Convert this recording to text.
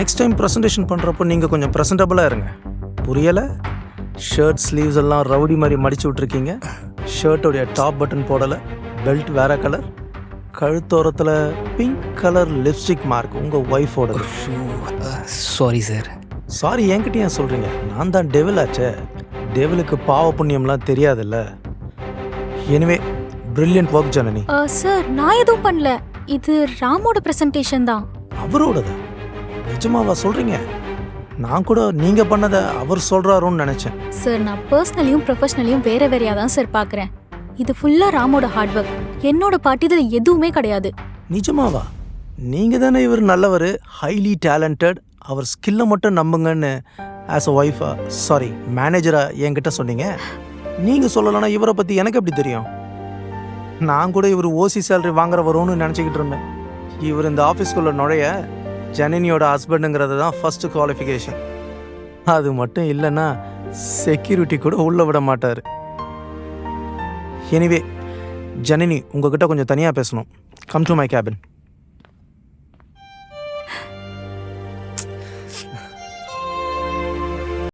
Next time presentation பண்ணுறப்போ நீங்கள் கொஞ்சம் ப்ரெசன்டபுளாக இருங்க. புரியலை? ஷர்ட் ஸ்லீவ்ஸ் எல்லாம் ரவுடி மாதிரி மடிச்சு விட்ருக்கீங்க. ஷர்ட்டோடைய டாப் பட்டன் போடலை, பெல்ட் வேற கலர், கழுத்தோரத்தில் பிங்க் கலர் லிப்ஸ்டிக் மார்க் உங்கள் ஒய்ஃபோடது. Sorry sir. சாரி என்கிட்ட ஏன் சொல்கிறீங்க? நான் தான் டெவில் ஆச்சே. டெவிலுக்கு பாவ புண்ணியம்லாம் தெரியாதுல்ல. Anyway brilliant work Janani. Sir நான் எதுவும் பண்ணல, இது ராமோட பிரசன்டேஷன் தான். அவரோடதா? நிஜமாவா சொல்கிறீங்க? நான் கூட நீங்கள் பண்ணதை அவர் சொல்கிறாரோன்னு நினச்சேன். சார் நான் பர்சனலியும் ப்ரொஃபஷனலியும் வேற வேறையா தான் சார் பார்க்குறேன். இது ஃபுல்லாக ராமோட ஹார்ட் ஒர்க். என்னோட பார்ட்டி இதில் எதுவுமே கிடையாது. நிஜமாவா? நீங்கள் தானே இவர் நல்லவர், ஹைலி டேலண்டட், அவர் ஸ்கில்லை மட்டும் நம்புங்கன்னு ஆஸ் அ ஒய்ஃபா சாரி மேனேஜராக என்கிட்ட சொன்னீங்க. நீங்கள் சொல்லலைன்னா இவரை பற்றி எனக்கு எப்படி தெரியும்? நான் கூட இவர் ஓசி சேலரி வாங்குற வரும்னு நினச்சிக்கிட்டு இருந்தேன். இவர் இந்த ஆஃபீஸ்குள்ளே நுழைய ஜனனியோட ஹஸ்பண்டுங்கிறது தான் ஃபஸ்ட்டு குவாலிஃபிகேஷன். அது மட்டும் இல்லைன்னா செக்யூரிட்டி கூட உள்ளே விட மாட்டார். எனிவே ஜனனி, உங்ககிட்ட கொஞ்சம் தனியாக பேசணும். Come to my cabin.